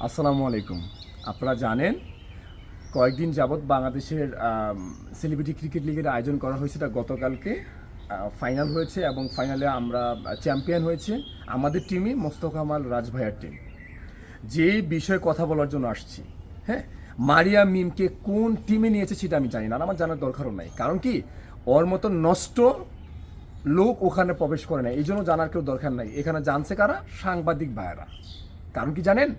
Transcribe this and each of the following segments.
আসসালামু আলাইকুম। আপনারা জানেন কয়েকদিন যাবৎ বাংলাদেশের সেলিব্রিটি ক্রিকেট লিগের আয়োজন করা হয়েছে। এটা গতকালকে ফাইনাল হয়েছে এবং ফাইনালে আমরা চ্যাম্পিয়ন হয়েছে আমাদের টিমই মোস্তফা কামাল রাজ ভাইয়ার টিম। যে বিষয়ে কথা বলার জন্য আসছি, হ্যাঁ, মারিয়া মিমকে কোন টিমে নিয়েছে সেটা আমি জানি না, আর আমার জানার দরকারও নাই। কারণ কি, ওর মতো নষ্ট লোক ওখানে প্রবেশ করে না, এই জন্য জানার কেউ দরকার নাই। এখানে জানছে কারা? সাংবাদিক ভাইয়েরা। কারণ কি জানেন,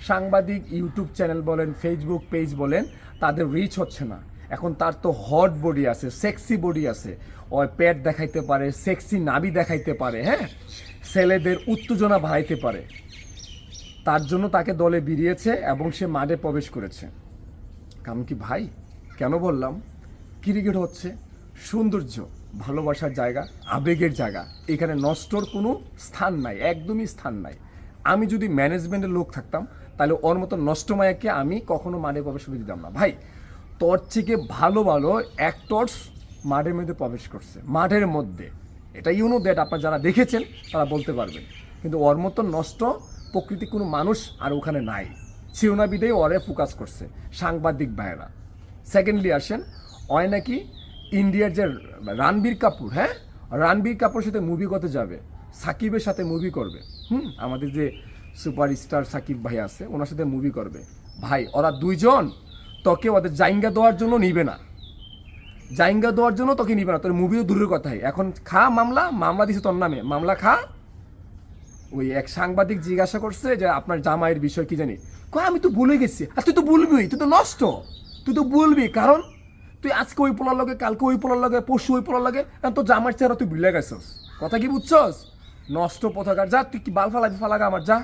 সাংবাদিক ইউটিউব চ্যানেল বলেন, ফেসবুক পেজ বলেন, তাদের রিচ হচ্ছে না। এখন তার তো হট বডি আছে, সেক্সি বডি আছে, ওই পেট দেখাইতে পারে, সেক্সি নাভি দেখাইতে পারে, হ্যাঁ, ছেলেদের উত্তেজনা বাড়াইতে পারে। তার জন্য তাকে দলে বেরিয়েছে এবং সে মাঠে প্রবেশ করেছে। কারণ কি ভাই, কেন বললাম? ক্রিকেট হচ্ছে সৌন্দর্য, ভালোবাসার জায়গা, আবেগের জায়গা। এখানে নষ্টর কোনো স্থান নাই, একদমই স্থান নাই। আমি যদি ম্যানেজমেন্টের লোক থাকতাম, তাহলে ওর মতো নষ্টমায়াকে আমি কখনো মাঠে প্রবেশ করে দিতাম না। ভাই, তোর থেকে ভালো ভালো অ্যাক্টরস মাঠের মধ্যে প্রবেশ করছে, মাঠের মধ্যে। এটা ইউনো দ্যাট, আপনারা যারা দেখেছেন তারা বলতে পারবেন। কিন্তু ওর মতো নষ্ট প্রকৃতি কোনো মানুষ আর ওখানে নাই। সিওনাবিদেই ওরে ফোকাস করছে সাংবাদিক ভাইয়েরা। সেকেন্ডলি আসেন, ওই নাকি ইন্ডিয়ার যে রণবীর কাপুর, হ্যাঁ, রণবীর কাপুরের সাথে মুভি করতে যাবে, সাকিবের সাথে মুভি করবে। আমাদের যে সুপারস্টার সাকিব ভাই আছে, ওনার সাথে মুভি করবে। ভাই, ওরা দুইজন তোকে ওদের জাইঙ্গা দেওয়ার জন্য নিবে না, জাইঙ্গা দেওয়ার জন্য তোকে নিবে না। তোর মুভিও দূরের কথাই। এখন খা মামলা দিছে তোর নামে, মামলা খা। ওই এক সাংবাদিক জিজ্ঞাসা করছে যে আপনার জামাইয়ের বিষয় কি জানি, আমি তো ভুলে গেছি। আর তুই তো বলবি, তুই তো নষ্ট, তুই তো বলবি। কারণ তুই আজকে ওই পোলার লগে, কালকে ওই পোলার লগে, পরশু ওই পোলার লগে, তোর জামাইয়ের চেহারা তুই ভুলে গেছস। কথা কি বুঝছস? নষ্ট পথাকার, যা তুই কি বাল ফালাবি ফালাগা আমার, যা।